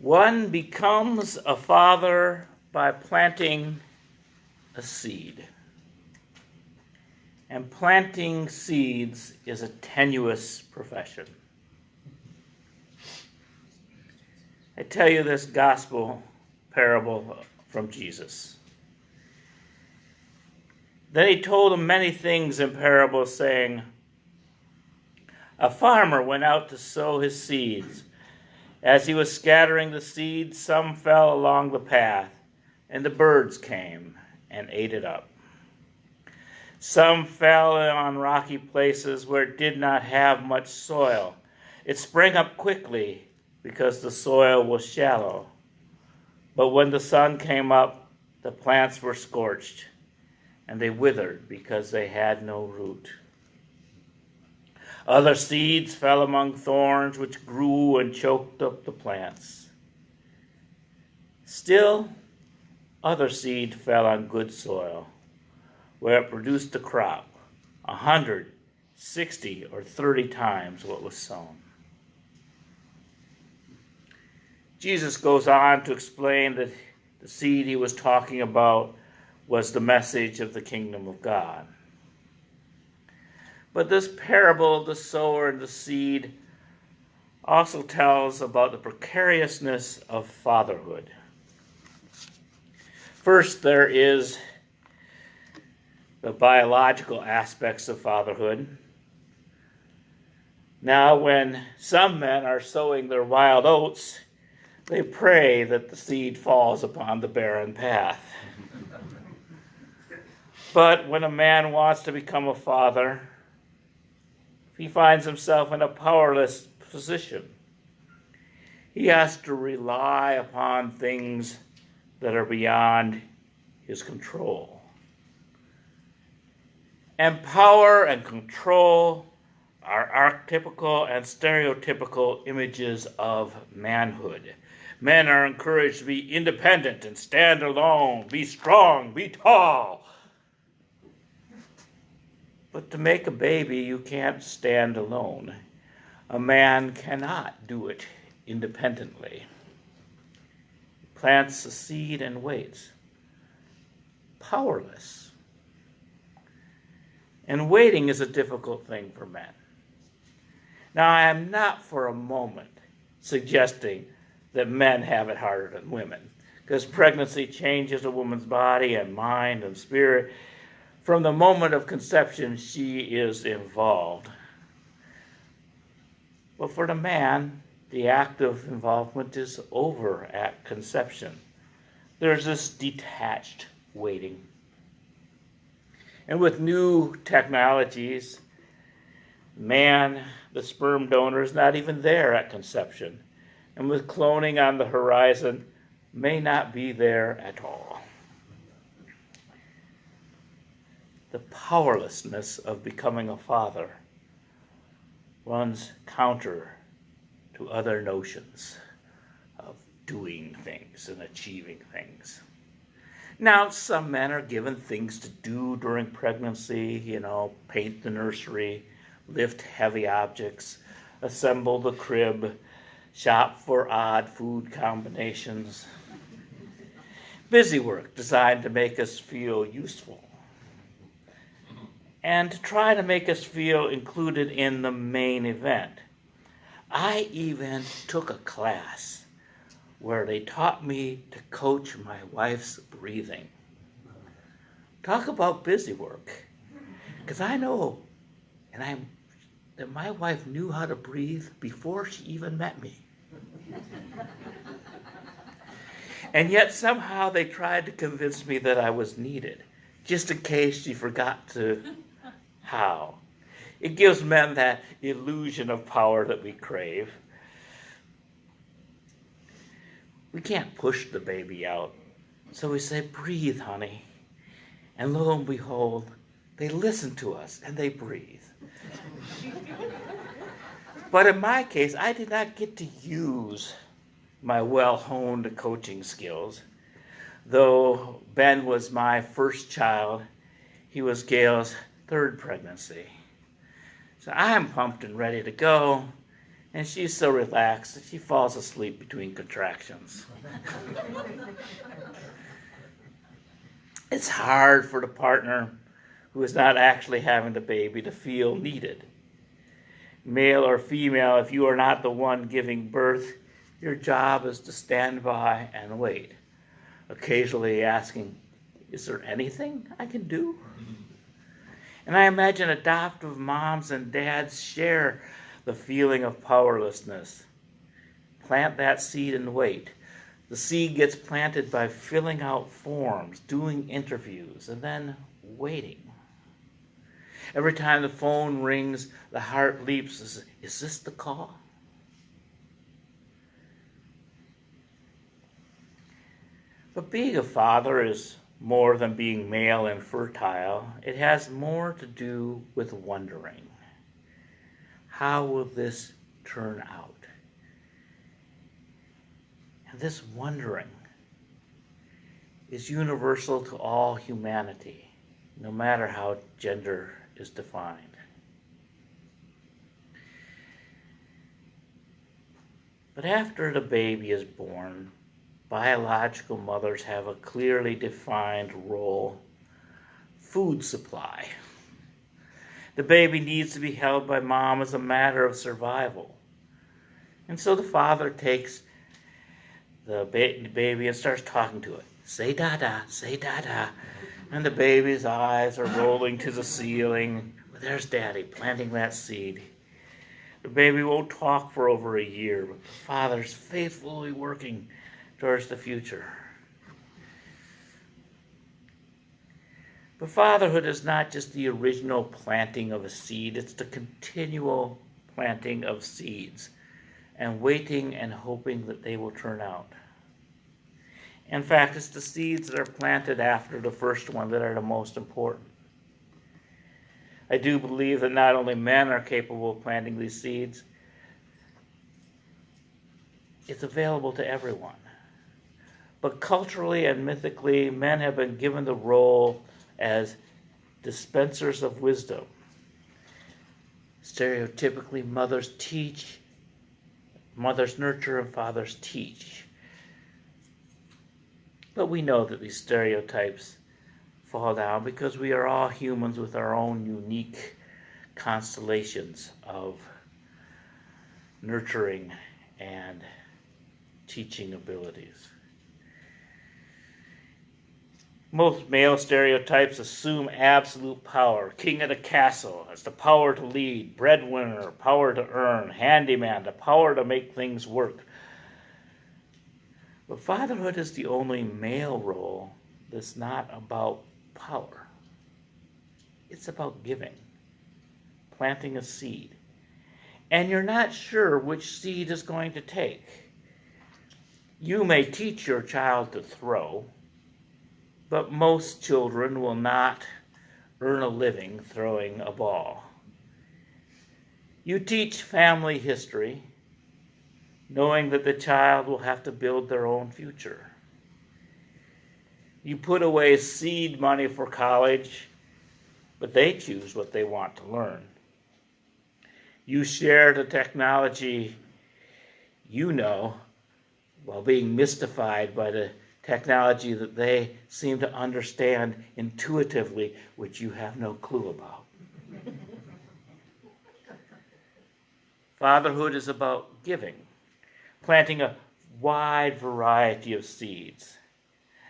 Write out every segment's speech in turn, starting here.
One becomes a father by planting a seed. And planting seeds is a tenuous profession. I tell you this gospel parable from Jesus. Then he told them many things in parables, saying, a farmer went out to sow his seeds. As he was scattering the seeds, some fell along the path, and the birds came and ate it up. Some fell on rocky places where it did not have much soil. It sprang up quickly because the soil was shallow. But when the sun came up, the plants were scorched, and they withered because they had no root. Other seeds fell among thorns, which grew and choked up the plants. Still, other seed fell on good soil, where it produced a crop, 100, 60, or 30 times what was sown. Jesus goes on to explain that the seed he was talking about was the message of the kingdom of God. But this parable of the sower and the seed also tells about the precariousness of fatherhood. First, there is the biological aspects of fatherhood. Now, when some men are sowing their wild oats, they pray that the seed falls upon the barren path. But when a man wants to become a father, he finds himself in a powerless position. He has to rely upon things that are beyond his control. And power and control are archetypical and stereotypical images of manhood. Men are encouraged to be independent and stand alone, be strong, be tall. But to make a baby, you can't stand alone. A man cannot do it independently. He plants a seed and waits. Powerless. And waiting is a difficult thing for men. Now, I am not for a moment suggesting that men have it harder than women, because pregnancy changes a woman's body and mind and spirit. From the moment of conception, she is involved. But for the man, the act of involvement is over at conception. There's this detached waiting. And with new technologies, man, the sperm donor, is not even there at conception. And with cloning on the horizon, may not be there at all. The powerlessness of becoming a father runs counter to other notions of doing things and achieving things. Now, some men are given things to do during pregnancy, paint the nursery, lift heavy objects, assemble the crib, shop for odd food combinations. Busy work designed to make us feel useful and to try to make us feel included in the main event. I even took a class where they taught me to coach my wife's breathing. Talk about busy work. Because I know, that my wife knew how to breathe before she even met me. And yet somehow they tried to convince me that I was needed, just in case she forgot to how. It gives men that illusion of power that we crave. We can't push the baby out, so we say, breathe, honey. And lo and behold, they listen to us and they breathe. But in my case, I did not get to use my well-honed coaching skills. Though Ben was my first child, he was Gail's third pregnancy. So I'm pumped and ready to go, And she's so relaxed that she falls asleep between contractions. It's hard for the partner who is not actually having the baby to feel needed. Male or female, if you are not the one giving birth, your job is to stand by and wait, occasionally asking, "Is there anything I can do?" And I imagine adoptive moms and dads share the feeling of powerlessness. Plant that seed and wait. The seed gets planted by filling out forms, doing interviews, and then waiting. Every time the phone rings, the heart leaps. Is this the call? But being a father is more than being male and fertile. It has more to do with wondering. How will this turn out? And this wondering is universal to all humanity, no matter how gender is defined. But after the baby is born, biological mothers have a clearly defined role: food supply. The baby needs to be held by mom as a matter of survival. And so the father takes the baby and starts talking to it. Say dada, say dada. And the baby's eyes are rolling to the ceiling. There's daddy planting that seed. The baby won't talk for over a year, but the father's faithfully working towards the future. But fatherhood is not just the original planting of a seed, it's the continual planting of seeds and waiting and hoping that they will turn out. In fact, it's the seeds that are planted after the first one that are the most important. I do believe that not only men are capable of planting these seeds, it's available to everyone. But culturally and mythically, men have been given the role as dispensers of wisdom. Stereotypically, mothers teach, mothers nurture, and fathers teach. But we know that these stereotypes fall down because we are all humans with our own unique constellations of nurturing and teaching abilities. Most male stereotypes assume absolute power. King of the castle has the power to lead, breadwinner, power to earn, handyman, the power to make things work. But fatherhood is the only male role that's not about power. It's about giving, planting a seed. And you're not sure which seed is going to take. You may teach your child to throw, but most children will not earn a living throwing a ball. You teach family history, knowing that the child will have to build their own future. You put away seed money for college, but they choose what they want to learn. You share the technology you know while being mystified by the technology that they seem to understand intuitively, which you have no clue about. Fatherhood is about giving, planting a wide variety of seeds,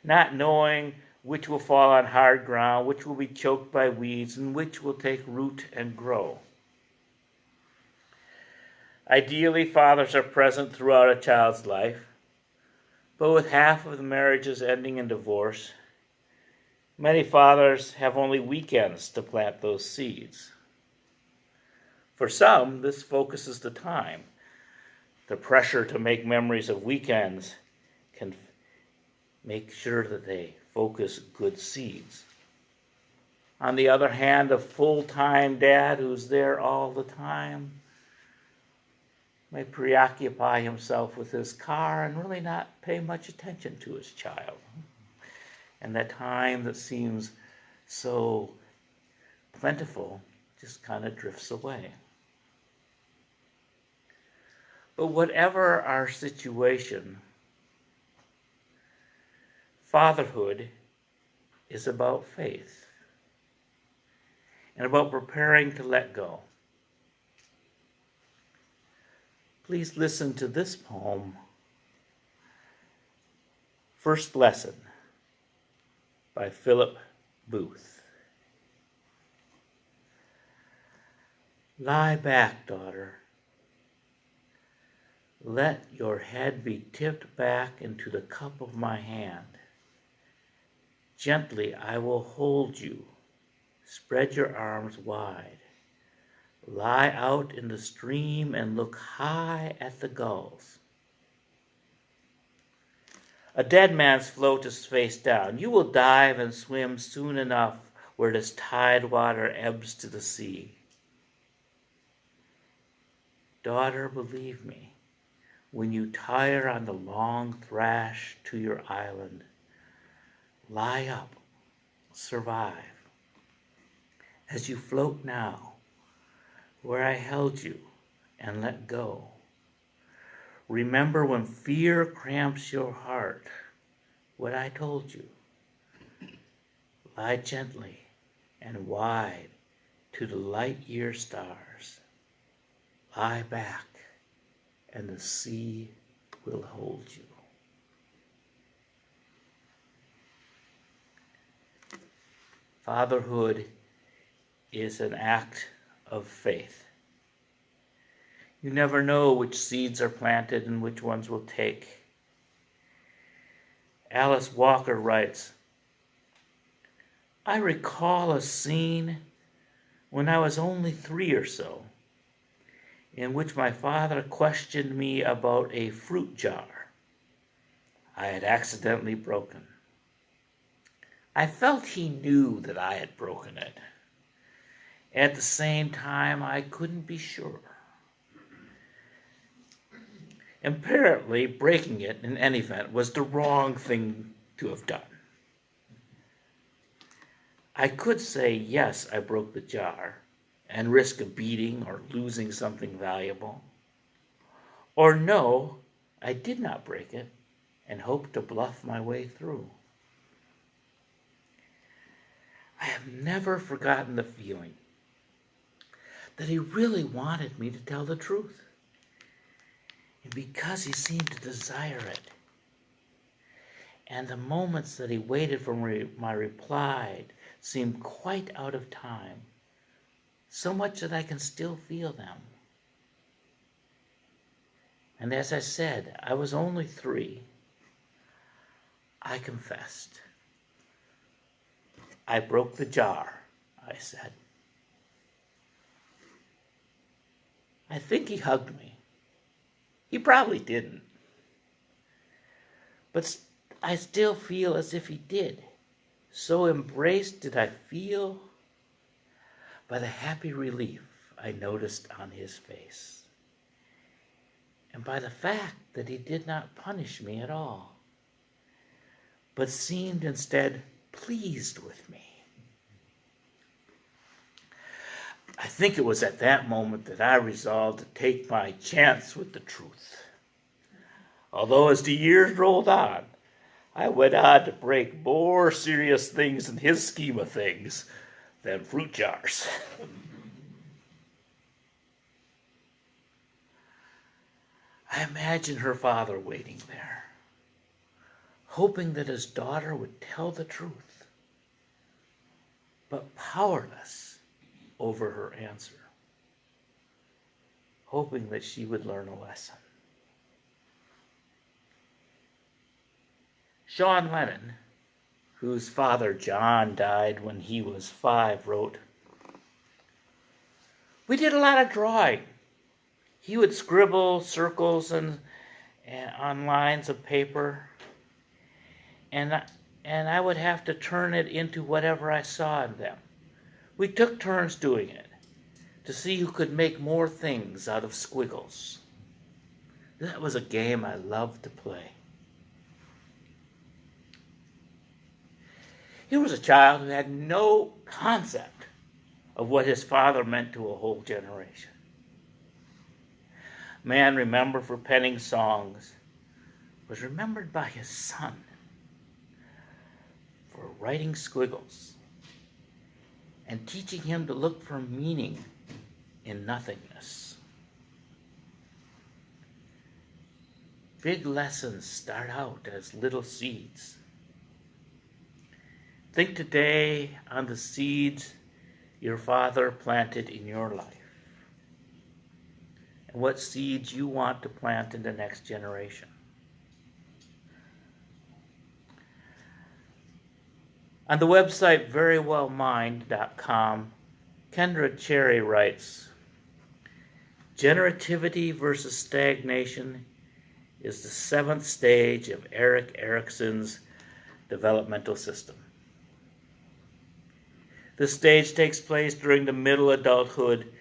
not knowing which will fall on hard ground, which will be choked by weeds, and which will take root and grow. Ideally, fathers are present throughout a child's life, but with half of the marriages ending in divorce, many fathers have only weekends to plant those seeds. For some, this focuses the time. The pressure to make memories of weekends can make sure that they focus good seeds. On the other hand, a full-time dad who's there all the time may preoccupy himself with his car and really not pay much attention to his child. And that time that seems so plentiful just kind of drifts away. But whatever our situation, fatherhood is about faith and about preparing to let go. Please listen to this poem, First Lesson, by Philip Booth. Lie back, daughter. Let your head be tipped back into the cup of my hand. Gently I will hold you. Spread your arms wide. Lie out in the stream and look high at the gulls. A dead man's float is face down. You will dive and swim soon enough where this tide water ebbs to the sea. Daughter, believe me, when you tire on the long thrash to your island, lie up, survive. As you float now, where I held you and let go. Remember when fear cramps your heart, what I told you. Lie gently and wide to the light-year stars. Lie back, and the sea will hold you. Fatherhood is an act of faith. You never know which seeds are planted and which ones will take. Alice Walker writes, I recall a scene when I was only 3 or so, in which my father questioned me about a fruit jar I had accidentally broken. I felt he knew that I had broken it. At the same time, I couldn't be sure. Apparently, breaking it in any event was the wrong thing to have done. I could say, yes, I broke the jar, and risk a beating or losing something valuable. Or no, I did not break it, and hope to bluff my way through. I have never forgotten the feeling that he really wanted me to tell the truth. And because he seemed to desire it, and the moments that he waited for my reply seemed quite out of time, so much that I can still feel them. And as I said, I was only 3. I confessed. I broke the jar, I said. I think he hugged me. He probably didn't. But I still feel as if he did. So embraced did I feel by the happy relief I noticed on his face, and by the fact that he did not punish me at all, but seemed instead pleased with me. I think it was at that moment that I resolved to take my chance with the truth. Although as the years rolled on, I went on to break more serious things in his scheme of things than fruit jars. I imagine her father waiting there, hoping that his daughter would tell the truth, but powerless over her answer, hoping that she would learn a lesson. Sean Lennon, whose father John died when he was 5, wrote, "We did a lot of drawing. He would scribble circles and on lines of paper, and I would have to turn it into whatever I saw in them. We took turns doing it to see who could make more things out of squiggles. That was a game I loved to play." He was a child who had no concept of what his father meant to a whole generation. man remembered for penning songs was remembered by his son for writing squiggles and teaching him to look for meaning in nothingness. Big lessons start out as little seeds. Think today on the seeds your father planted in your life and what seeds you want to plant in the next generation. On the website verywellmind.com, Kendra Cherry writes, generativity versus stagnation is the 7th stage of Erik Erikson's developmental system. This stage takes place during the middle adulthood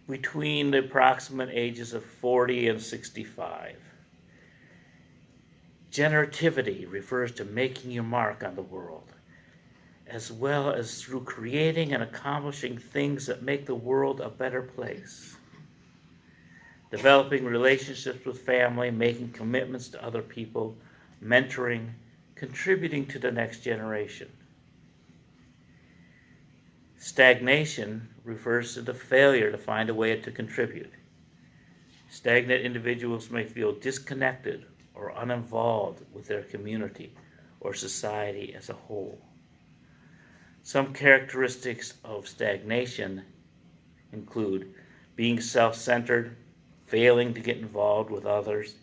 between the approximate ages of 40 and 65. Generativity refers to making your mark on the world, as well as through creating and accomplishing things that make the world a better place. Developing relationships with family, making commitments to other people, mentoring, contributing to the next generation. Stagnation refers to the failure to find a way to contribute. Stagnant individuals may feel disconnected or uninvolved with their community or society as a whole. Some characteristics of stagnation include being self-centered, failing to get involved with others,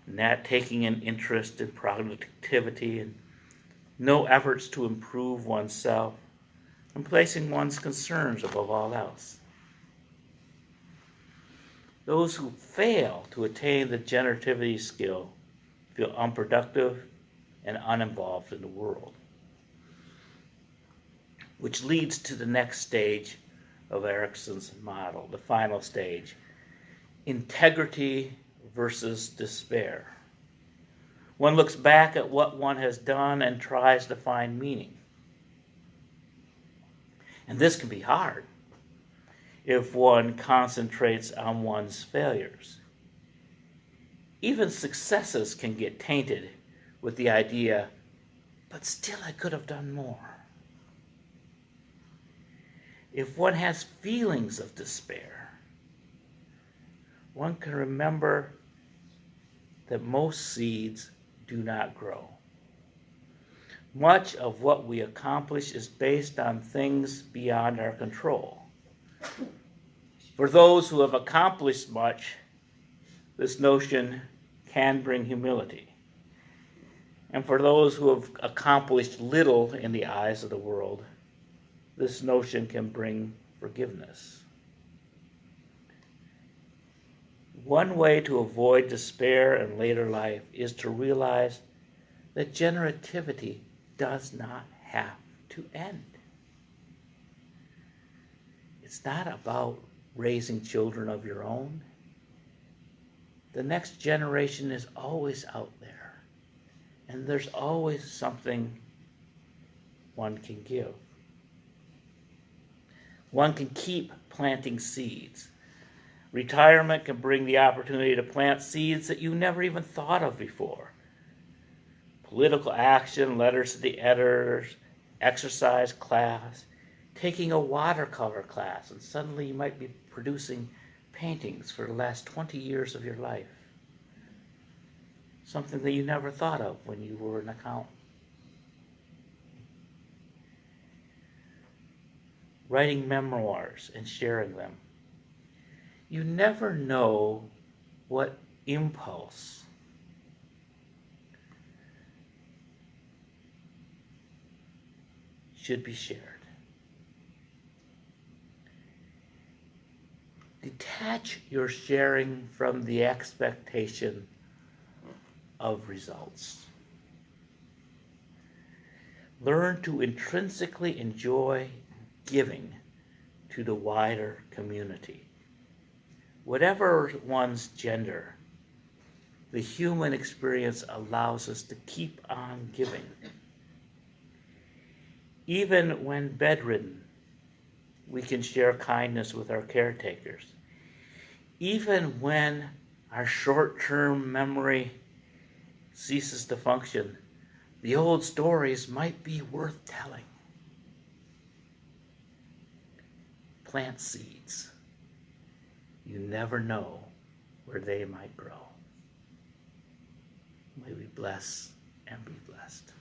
not taking an interest in productivity, and no efforts to improve oneself, and placing one's concerns above all else. Those who fail to attain the generativity skill feel unproductive and uninvolved in the world, which leads to the next stage of Erikson's model, the final stage, integrity versus despair. One looks back at what one has done and tries to find meaning. And this can be hard if one concentrates on one's failures. Even successes can get tainted with the idea, but still I could have done more. If one has feelings of despair, one can remember that most seeds do not grow. Much of what we accomplish is based on things beyond our control. For those who have accomplished much, this notion can bring humility. And for those who have accomplished little in the eyes of the world, this notion can bring forgiveness. One way to avoid despair in later life is to realize that generativity does not have to end. It's not about raising children of your own. The next generation is always out there, and there's always something one can give. One can keep planting seeds. Retirement can bring the opportunity to plant seeds that you never even thought of before. Political action, letters to the editors, exercise class, taking a watercolor class, and suddenly you might be producing paintings for the last 20 years of your life. Something that you never thought of when you were an accountant. Writing memoirs and sharing them. You never know what impulse should be shared. Detach your sharing from the expectation of results. Learn to intrinsically enjoy giving to the wider community. Whatever one's gender, the human experience allows us to keep on giving. Even when bedridden, we can share kindness with our caretakers. Even when our short-term memory ceases to function. The old stories might be worth telling. Plant seeds. You never know where they might grow. May we bless and be blessed.